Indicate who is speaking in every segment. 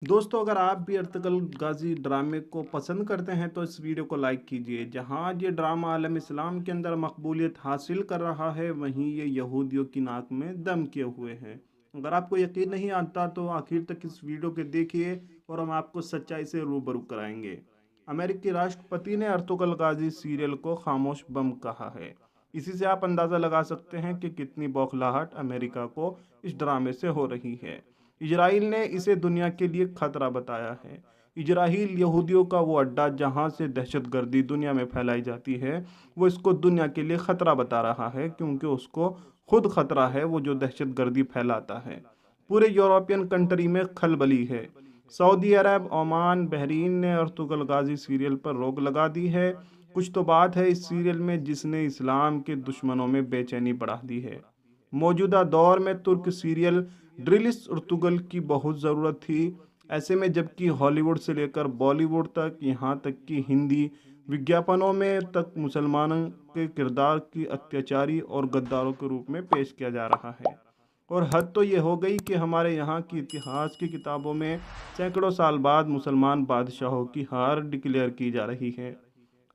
Speaker 1: दोस्तों, अगर आप भी अर्तुगरुल गाजी ड्रामे को पसंद करते हैं तो इस वीडियो को लाइक कीजिए। जहां ये ड्रामा आलम इस्लाम के अंदर मकबूलियत हासिल कर रहा है, वहीं ये यहूदियों की नाक में दम किए हुए हैं। अगर आपको यकीन नहीं आता तो आखिर तक इस वीडियो के देखिए और हम आपको सच्चाई से रूबरू कराएंगे। अमेरिकी राष्ट्रपति ने अर्तुगरुल गाजी सीरियल को खामोश बम कहा है। इसी से आप अंदाज़ा लगा सकते हैं कि कितनी बौखलाहट अमेरिका को इस ड्रामे से हो रही है। इजराइल ने इसे दुनिया के लिए खतरा बताया है। इजराइल यहूदियों का वो अड्डा जहां से दहशतगर्दी दुनिया में फैलाई जाती है, वो इसको दुनिया के लिए खतरा बता रहा है, क्योंकि उसको खुद खतरा है वो जो दहशतगर्दी फैलाता है। पूरे यूरोपियन कंट्री में खलबली है। सऊदी अरब, ओमान, बहरीन ने अर्तुगरुल गाजी सीरियल पर रोक लगा दी है। कुछ तो बात है इस सीरियल में जिसने इस्लाम के दुश्मनों में बेचैनी बढ़ा दी है। मौजूदा दौर में तुर्क सीरियल ड्रिलिस अर्तुगरुल की बहुत ज़रूरत थी। ऐसे में जबकि हॉलीवुड से लेकर बॉलीवुड तक, यहाँ तक कि हिंदी विज्ञापनों में तक मुसलमानों के किरदार की अत्याचारी और गद्दारों के रूप में पेश किया जा रहा है। और हद तो ये हो गई कि हमारे यहाँ की इतिहास की किताबों में सैकड़ों साल बाद मुसलमान बादशाहों की हार डिक्लेयर की जा रही है।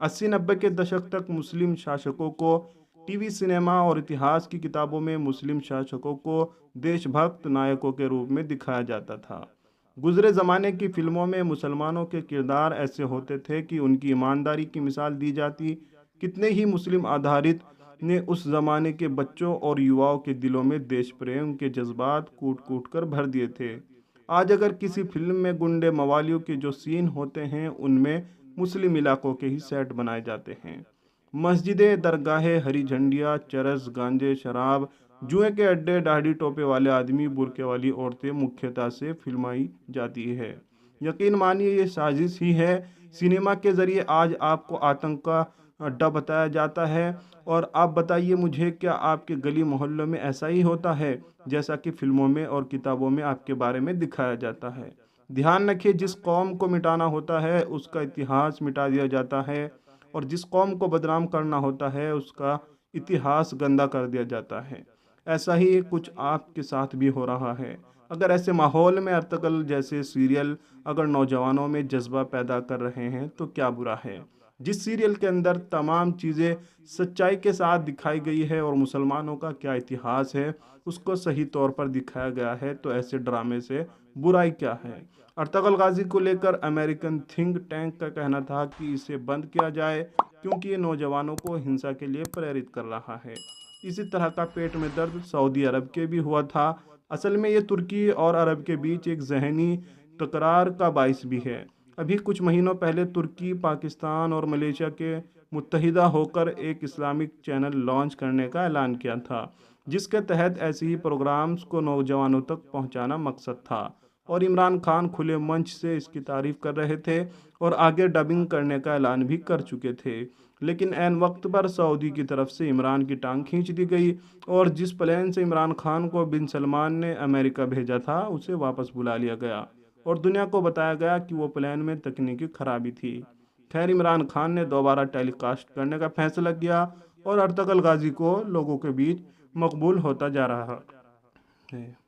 Speaker 1: 80-90 के दशक तक मुस्लिम शासकों को टीवी, सिनेमा और इतिहास की किताबों में मुस्लिम शासकों को देशभक्त नायकों के रूप में दिखाया जाता था। गुजरे ज़माने की फिल्मों में मुसलमानों के किरदार ऐसे होते थे कि उनकी ईमानदारी की मिसाल दी जाती। कितने ही मुस्लिम आधारित ने उस ज़माने के बच्चों और युवाओं के दिलों में देश प्रेम के जज्बात कूट कूट कर भर दिए थे। आज अगर किसी फिल्म में गुंडे मवालियों के जो सीन होते हैं, उनमें मुस्लिम इलाकों के ही सेट बनाए जाते हैं। मस्जिदें, दरगाहें, हरी झंडियाँ, चरस, गांजे, शराब, जुए के अड्डे, दाढ़ी टोपे वाले आदमी, बुर्के वाली औरतें मुख्यतः से फिल्माई जाती है। यकीन मानिए ये साजिश ही है। सिनेमा के ज़रिए आज आपको आतंक का अड्डा बताया जाता है। और आप बताइए मुझे, क्या आपके गली मोहल्लों में ऐसा ही होता है जैसा कि फिल्मों में और किताबों में आपके बारे में दिखाया जाता है? ध्यान रखिए, जिस कौम को मिटाना होता है उसका इतिहास मिटा दिया जाता है, और जिस कौम को बदनाम करना होता है उसका इतिहास गंदा कर दिया जाता है। ऐसा ही कुछ आपके साथ भी हो रहा है। अगर ऐसे माहौल में अर्तुगरुल जैसे सीरियल अगर नौजवानों में जज्बा पैदा कर रहे हैं तो क्या बुरा है। जिस सीरियल के अंदर तमाम चीज़ें सच्चाई के साथ दिखाई गई है और मुसलमानों का क्या इतिहास है उसको सही तौर पर दिखाया गया है, तो ऐसे ड्रामे से बुराई क्या है। अर्तुगरुल गाजी को लेकर अमेरिकन थिंक टैंक का कहना था कि इसे बंद किया जाए, क्योंकि ये नौजवानों को हिंसा के लिए प्रेरित कर रहा है। इसी तरह का पेट में दर्द सऊदी अरब के भी हुआ था। असल में ये तुर्की और अरब के बीच एक जहनी तकरार का बाइस भी है। अभी कुछ महीनों पहले तुर्की, पाकिस्तान और मलेशिया के मुत्तहिदा होकर एक इस्लामिक चैनल लॉन्च करने का ऐलान किया था, जिसके तहत ऐसे ही प्रोग्राम्स को नौजवानों तक पहुंचाना मकसद था। और इमरान खान खुले मंच से इसकी तारीफ कर रहे थे और आगे डबिंग करने का ऐलान भी कर चुके थे। लेकिन ऐन वक्त पर सऊदी की तरफ से इमरान की टांग खींच दी गई और जिस प्लेन से इमरान खान को बिन सलमान ने अमेरिका भेजा था उसे वापस बुला लिया गया और दुनिया को बताया गया कि वो प्लेन में तकनीकी खराबी थी। खैर, इमरान खान ने दोबारा टेलीकास्ट करने का फैसला किया और अर्तुगरुल गाजी को लोगों के बीच मकबूल होता जा रहा है।